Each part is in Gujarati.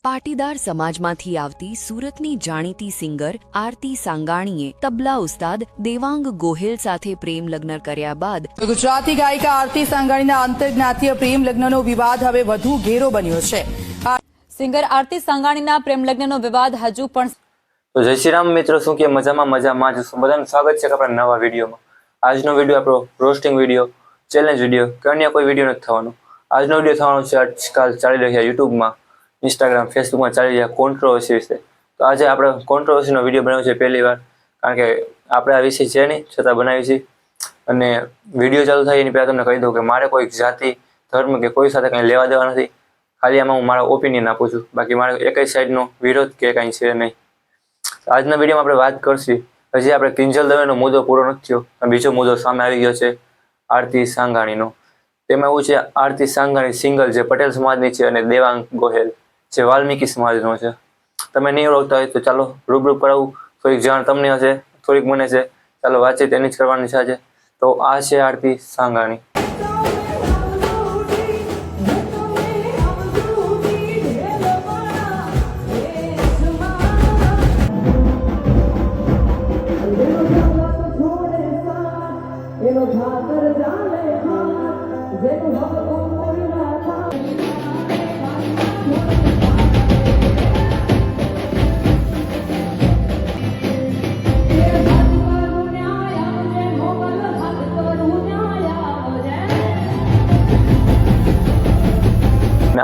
પાટીદાર સમાજમાંથી આવતી સુરતની જાણીતી સિંગર આરતી સાંગાણીએ તબલા ઉસ્તાદ દેવાંગ ગોહિલ સાથે પ્રેમ લગ્ન કર્યા બાદ ગુજરાતી ગાયિકા આરતી સાંગાણીના આંતરજ્ઞાતીય પ્રેમ લગ્નનો વિવાદ હવે વધુ ઘેરો બન્યો છે। સિંગર આરતી સાંગાણીના પ્રેમ લગ્નનો વિવાદ હજુ પણ તો જય શ્રી રામ મિત્રો, શું કે મજામાં જ બધાનું સ્વાગત છે આપણા નવા વિડીયોમાં। આજનો વિડીયો આપણો રોસ્ટિંગ વિડીયો, ચેલેન્જ વિડીયો કે અન્ય કોઈ વિડીયો નથી થવાનો। આજનો વિડીયો થવાનો છે આજકાલ ચાલી રહ્યા યુટ્યુબમાં, ઇન્સ્ટાગ્રામ, ફેસબુકમાં ચાલી રહ્યા કોન્ટ્રોવર્સી વિશે। તો આજે આપણે કોન્ટ્રોવર્સીનો વિડીયો બનાવ્યો છે પહેલી વાર, કારણ કે આપણે આ વિષય છે નહીં છતાં બનાવી છે। અને વિડીયો ચાલુ થાય એની પહેલાં તમને કહી દઉં કે મારે કોઈ જાતિ, ધર્મ કે કોઈ સાથે કંઈ લેવા દેવા નથી। ખાલી આમાં હું મારા ઓપિનિયન આપું છું, બાકી મારે એક જ સાઈડનો વિરોધ કે કંઈ છે નહીં। આજના વિડીયોમાં આપણે વાત કરશું, હજી આપણે કિંજલ દવેનો મુદ્દો પૂરો નથી થયો અને બીજો મુદ્દો સામે આવી ગયો છે આરતી સાંગાણીનો। તેમાં એવું છે, આરતી સાંગાણી સિંગલ જે પટેલ સમાજની છે અને દેવાંગ ગોહિલ જે વાલ્મીકી સમાજનો છે। તમે નહીં ઓળખતા હોય તો ચાલો રૂબરૂ કરાવું, થોડીક જાણ તમને હશે, થોડીક મને છે, ચાલો વાતચીત એની જ કરવાની છે આજે। તો આ છે આરતી સાંગાણી।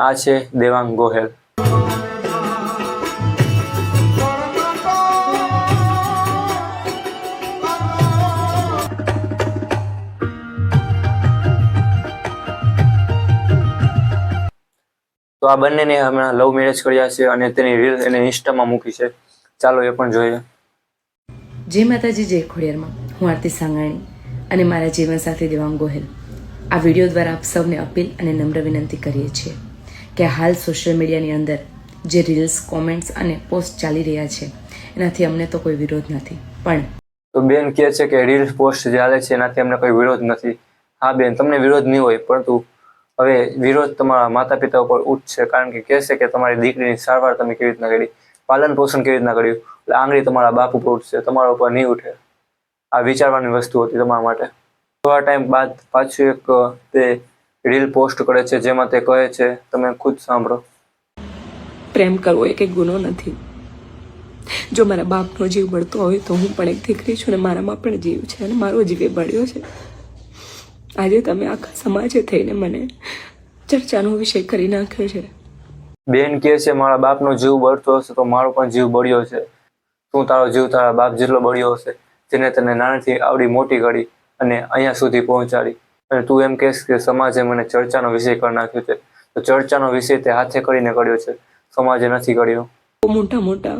આ છે દેવાંગ ગોહિલ। તો આ બંનેને હમણાં લવ મેરેજ કર્યા છે અને તેની રીલ એને ઇન્સ્ટામાં મૂકી છે, ચાલો એ પણ જોઈએ। જય માતાજી, જય ખોડિયારમાં। હું આરતી સાંગાણી અને મારા જીવનસાથી દેવાંગ ગોહિલ આ વિડીયો દ્વારા આપ સૌને અપીલ અને નમ્ર વિનંતી કરીએ છીએ કે હાલ સોશિયલ મીડિયાની અંદર જે રીલ્સ, કોમેન્ટ્સ અને પોસ્ટ ચાલી રહ્યા છે એનાથી અમને તો કોઈ વિરોધ નથી, પણ તો બેન કહે છે કે રીલ્સ પોસ્ટ જે ચાલે છે એનાથી અમને કોઈ વિરોધ નથી। હા બેન, તમને વિરોધ નહીં હોય, પરંતુ હવે વિરોધ તમારા માતા પિતા ઉપર ઉઠશે, કારણ કે કહેશે કે તમારી દીકરીની સારવાર તમે કેવી રીતના કરી, પાલન પોષણ કેવી રીતના કર્યું, એટલે આંગળી તમારા બાપ ઉપર ઉઠશે, તમારા ઉપર નહીં ઉઠે। આ વિચારવાની વસ્તુ હતી તમારા માટે। થોડા ટાઈમ બાદ પાછું એક તે રીલ પોસ્ટ કરે છે જેમાં તે કહે છે, તમે ખુદ સાંભળો। પ્રેમ કરવો એ કંઈ ગુનો નથી। જો મારા બાપનો જીવ બળતો હોય તો હું પણ એક દીકરી છું અને મારામાં પણ જીવ છે અને મારો જીવ બળ્યો છે। આજે તમે આખા સમાજે થઈને મને ચર્ચાનો વિષય કરી નાખ્યો છે। બેન કહે છે મારા બાપનો જીવ બળતો હશે તો મારો પણ જીવ બળ્યો છે। શું તારો જીવ તારા બાપ જેટલો બળ્યો હશે, જેને તને નાનેથી આવડી મોટી કરી અને અહીંયા સુધી પહોંચાડી, અને તું એમ કહેશ કે સમાજે મને ચર્ચાનો વિષય કરી નાખ્યો છે? તો ચર્ચાનો વિષય તે હાથે કરીને કર્યો છે, સમાજે નથી કર્યો। મોટા મોટા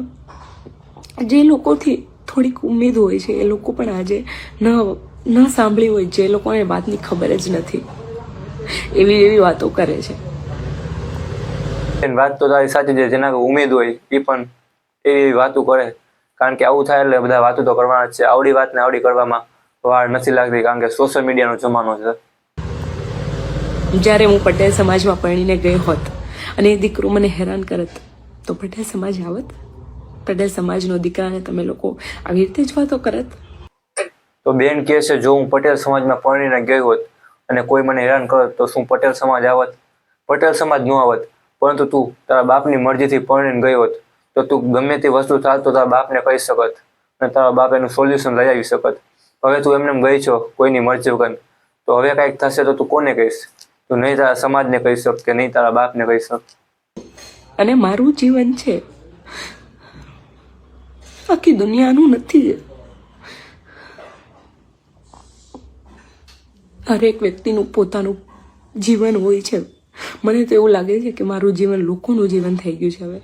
જે લોકોથી થોડીક ઉમેદ હોય છે એ લોકો પણ આજે ન સાંભળી હોય, જે લોકોને વાતની ખબર જ નથી, એવી વાતો કરે છે। વાત તો તારી સાચી છે, જેના ઉમેદ હોય એ પણ એવી વાતો કરે, કારણ કે આવું થાય એટલે બધા વાતો તો કરવાના જ છે। આવડી વાતને આવડી કરવામાં વાર નથી લાગતી, કારણ કે સોશિયલ મીડિયાનો જમાનો છે। જ્યારે હું પટેલ સમાજમાં પરણીને ગઈ હોત અને એ દીકરો મને હેરાન કરત તો પટેલ સમાજ આવત? પટેલ સમાજનો દીકરાને તમે લોકો આવી રીતે જ વાતો કરત? તો બેન કહે છે જો હું પટેલ સમાજમાં પરણીને ગઈ હોત અને કોઈ મને હેરાન કરત તો શું પટેલ સમાજ આવત? પટેલ સમાજ ન આવત, પરંતુ તું તારા બાપની મરજીથી પરણીને ગઈ હોત તો તું ગમે તે વસ્તુ થાત તો તારા બાપને કહી શકત અને તારા બાપ એનું સોલ્યુશન લઈ આવી શકત। હવે તું એમને ગઈ છો કોઈની મરજી વગર, તો હવે કાંઈક થશે તો તું કોને કહીશ? તું નહીં તારા સમાજને કહી શક કે નહીં તારા બાપને કહી શક। અને મારું જીવન છે, આખી દુનિયાનું નથી। હરેક વ્યક્તિનું પોતાનું જીવન હોય છે। મને તો એવું લાગે છે કે મારું જીવન લોકોનું જીવન થઈ ગયું છે। હવે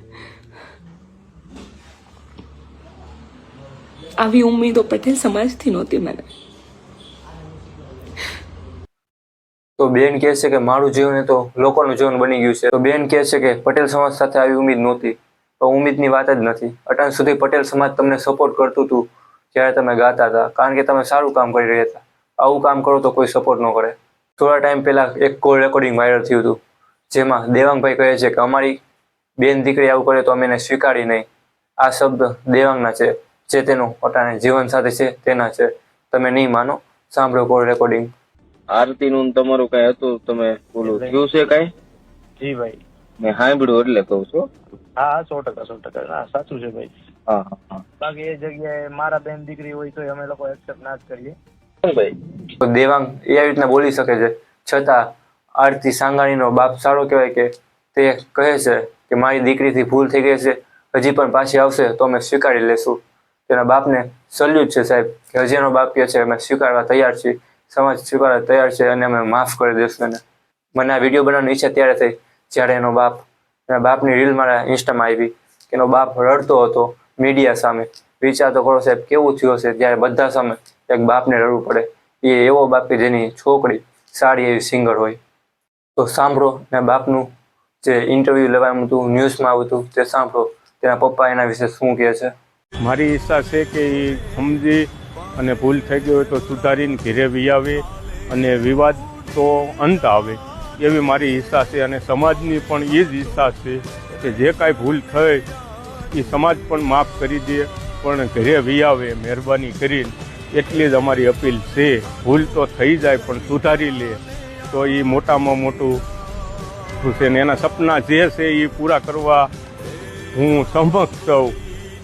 આવી ઉમ્મીદો પટેલ સમાજથી નહોતી મને। તો બેન કહે છે કે મારું જીવન એ તો લોકોનું જીવન બની ગયું છે। તો બેન કહે છે કે પટેલ સમાજ સાથે આવી ઉમ્મીદ નહોતી, તો ઉમ્મીદની વાત જ નથી। અટાણ સુધી પટેલ સમાજ તમને સપોર્ટ કરતું હતું જ્યારે તમે ગાતા હતા, કારણ કે તમે સારું કામ કરી રહ્યા હતા। આવું કામ કરો તો કોઈ સપોર્ટ ન કરે। થોડા ટાઈમ પહેલા એક કોલ રેકોર્ડિંગ વાયરલ થયું હતું, જેમાં દેવાંગભાઈ કહે છે કે અમારી બેન દીકરી આવું કરે તો અમે એને સ્વીકારી નહીં. આ શબ્દ દેવાંગના છે, જે તેનું પોતાના જીવન સાથે છે તેના છે. તમે નહીં માનો, સાંભળો કોલ રેકોર્ડિંગ. આરતી નું તમારું કઈ હતું, તમે બોલું થયું છે કઈ? જી ભાઈ. મેં સાંભળ્યું એટલે કહું છું. હા 100%. હા સાચું છે ભાઈ. હા હા હા. બાકી એ જગ્યાએ મારા બેન દીકરી હોય તો અમે લોકો એક્સેપ્ટ ના જ કરીએ. શું ભાઈ? તો દેવાંગ એ આવી રીતના બોલી શકે છે, છતાં આરતી સાંગાણીનો બાપ સારો કહેવાય કે તે કહે છે કે મારી દીકરીથી ભૂલ થઈ ગઈ છે, હજી પણ પાછી આવશે તો અમે સ્વીકારી લેશું. તેના બાપને સલ્યુટ છે સાહેબ, કે હજી એનો બાપ કહે છે અમે સ્વીકારવા તૈયાર છીએ, સમાજ સ્વીકારવા તૈયાર છે અને અમે માફ કરી દઈશું એને. મને આ વિડીયો બનાવવાની ઈચ્છા ત્યારે થઈ જ્યારે એના બાપની રીલ મારા ઇન્સ્ટામાં આવી કે એનો બાપ રડતો હતો મીડિયા સામે. વિચાર તો કરો સાહેબ કેવું થયું હશે ત્યારે બધા સામે એક બાપને રડવું પડે. એ એવો બાપ કે જેની છોકરી સારી એવી સિંગર હોય. તો સાંભળો એના બાપનું જે ઇન્ટરવ્યૂ લેવાનું હતું, ન્યૂઝમાં આવ્યું હતું તે સાંભળો. તેના પપ્પા એના વિશે શું કહે છે. મારી ઈચ્છા છે કે એ સમજી અને ભૂલ થઈ ગઈ હોય તો સુધારીને ઘેરે વી આવે અને વિવાદ તો અંત આવે, એવી મારી ઈચ્છા છે. અને સમાજની પણ એ જ ઈચ્છા છે કે જે કાંઈ ભૂલ થઈ એ સમાજ પણ માફ કરી દે, પણ ઘરે વી આવે મહેરબાની કરીને. એટલી જ અમારી અપીલ છે. ભૂલ તો થઈ જાય પણ સુધારી લે તો એ મોટામાં મોટું છે ને એના સપના જે છે એ પૂરા કરવા હું સમક્ષ છું.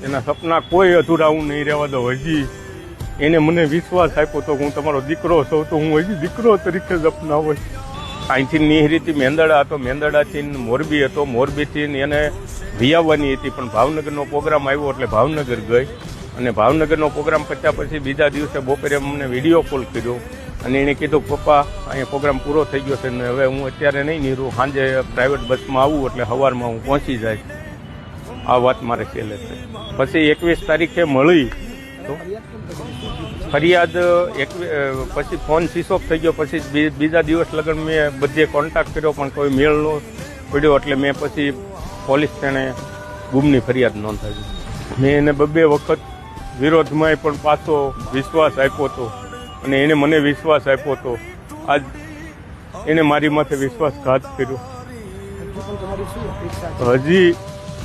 એના સપના કોઈ અધૂરા હું નહીં રહેવા દઉં. હજી એને મને વિશ્વાસ આપ્યો તો હું તમારો દીકરો છું, તો હું હજી દીકરો તરીકે જ અપનાવું. અહીંથી નિહરીથી મેંદડા હતો, મેંદડાથી મોરબી હતો, મોરબીથી એને વિયાવવાની હતી, પણ ભાવનગરનો પ્રોગ્રામ આવ્યો એટલે ભાવનગર ગઈ. અને ભાવનગરનો પ્રોગ્રામ પત્યા પછી બીજા દિવસે બપોરે અમને વિડીયો કોલ કર્યો અને એણે કીધું પપ્પા અહીંયા પ્રોગ્રામ પૂરો થઈ ગયો છે ને હવે હું અત્યારે નહીં નીરું, સાંજે પ્રાઇવેટ બસમાં આવું એટલે સવારમાં હું પહોંચી જાય. આ વાત મારે છેલ્લે છે. પછી 21 તારીખે મળી તો ફરિયાદ પછી ફોન સ્વિચ ઓફ થઈ ગયો. પછી બીજા દિવસ લગન મેં બધે કોન્ટેક્ટ કર્યો પણ કોઈ મેળ ન પડ્યો, એટલે મેં પછી પોલીસ તેને ગુમની ફરિયાદ નોંધાવી. મેં એને 2 વખત વિરોધમાં પણ પાછો વિશ્વાસ આપ્યો હતો અને એને મને વિશ્વાસ આપ્યો હતો. આજ એને મારી માથે વિશ્વાસઘાત કર્યો. હજી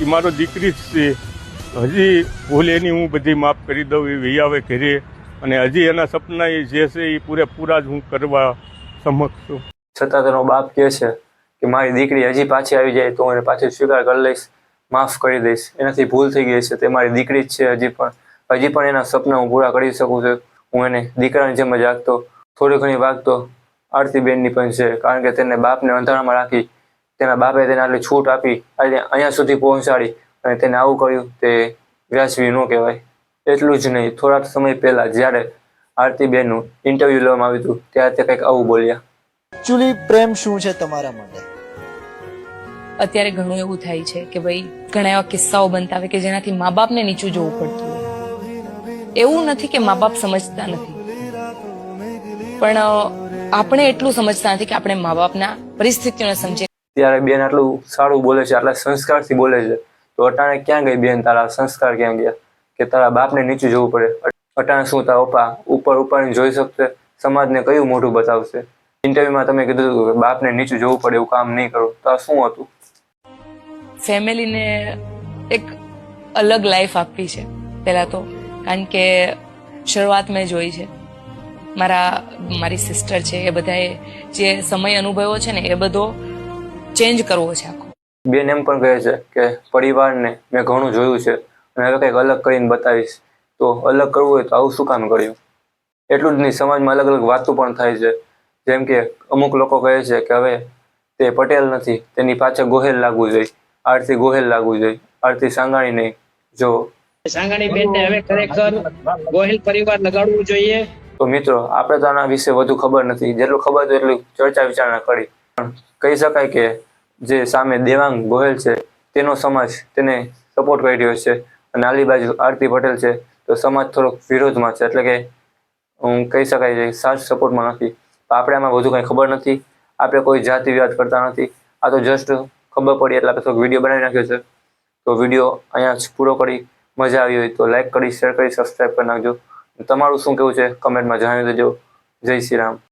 એ મારો દીકરી જ છે, હજી ભૂલ એની હું બધી માફ કરી દઉં એ વી આવે ઘરે, અને હજી એના સપના એ જે છે એ પૂરેપૂરા જ હું કરવા સમક્ષ છું. છતાં તેનો બાપ કહે છે કે મારી દીકરી હજી પાછી આવી જાય તો હું એને પાછી સ્વીકાર કરી લઈશ, માફ કરી દઈશ. એનાથી ભૂલ થઈ ગઈ છે, તે મારી દીકરી જ છે. હજી પણ એના સપના હું પૂરા કરી શકું છું. હું એને દીકરાની જેમ જ રાખતો, થોડી ઘણી વાગતો આરતીબેનની પણ છે, કારણ કે તેને બાપને અંધારામાં રાખી તેના બાપે તેને આટલી છૂટ આપી, અહીંયા સુધી પહોંચાડી અને તેને આવું કર્યું તે વ્યાજબી ન કહેવાય. એટલું જ નહીં, થોડાક સમય પહેલા જ્યારે આરતીબેનનું ઇન્ટરવ્યૂ લેવામાં આવ્યું હતું ત્યારે તે કંઈક આવું બોલ્યા. એકચ્યુઅલી પ્રેમ શું છે તમારા માટે? અત્યારે ઘણું એવું થાય છે કે ભાઈ ઘણા એવા કિસ્સાઓ બનતા હોય કે જેનાથી મા બાપને નીચું જોવું પડતું હોય. એવું નથી કે મા બાપ સમજતા નથી, પણ આપણે એટલું સમજતા નથી કે આપણે મા બાપના પરિસ્થિતિઓને સમજીએ. ત્યારે બેન આટલું સારું બોલે છે, આટલા સંસ્કારથી બોલે છે, તો અટાણે ક્યાં ગઈ બેન? તારા સંસ્કાર ક્યાં ગયા કે તારા બાપને નીચું જોવું પડે? અટાણે શું તારા પપ્પા ઉપર જોઈ શકશે? સમાજને કયું મોઢું બતાવશે? ઇન્ટરવ્યુમાં તમે કીધું હતું કે બાપને નીચું જોવું પડે એવું કામ નહીં કરો, તો આ શું હતું? ફેમિલીને એક અલગ લાઈફ આપવી છે પહેલા તો, કારણ કે શરૂઆત મેં જોઈ છે. મારી સિસ્ટર છે, એ બધાએ જે સમય અનુભવ્યો છે ને એ બધો ચેન્જ કરવો છે આખો. બેન એમ પણ કહે છે કે પરિવારને મેં ઘણું જોયું છે અને હવે કંઈક અલગ કરીને બતાવીશ. તો અલગ કરવું હોય તો આવું શું કામ કર્યું? એટલું જ નહીં, સમાજમાં અલગ અલગ વાતો પણ થાય છે. જેમ કે અમુક લોકો કહે છે કે હવે તે પટેલ નથી, તેની પાછળ ગોહેલ લાગવું જોઈએ, આરતી ગોહેલ લાગવું જોઈએ, આરતી સાંગાણી નહીં. જો સાંગાણી બેનને હવે ખરેખર ગોહિલ પરિવાર લગાડવું જોઈએ. તો મિત્રો, આપણે તો આના વિશે વધુ ખબર નથી, જેટલું ખબર હતું એટલું ચર્ચા વિચારણા કરી. પણ કહી શકાય કે જે સામે દેવાંગ ગોહેલ છે તેનો સમાજ તેને સપોર્ટ કરી રહ્યો છે અને આલી બાજુ આરતી પટેલ છે તો સમાજ થોડોક વિરોધમાં છે. એટલે કે કહી શકાય છે સાથ સપોર્ટમાં નથી. આપણે આમાં વધુ કંઈ ખબર નથી, આપણે કોઈ જાતિ વિવાદ કરતા નથી. આ તો જસ્ટ ખબર પડી એટલે આપણે થોડોક વિડીયો બનાવી નાખ્યો છે. તો વિડીયો અહીંયા જ પૂરો કરી. મજા આવી હોય તો લાઈક કરી, શેર કરી, સબસ્ક્રાઈબ કરી નાખજો. તમારું શું કહેવું છે કમેન્ટમાં જણાવી દેજો. જય શ્રી રામ.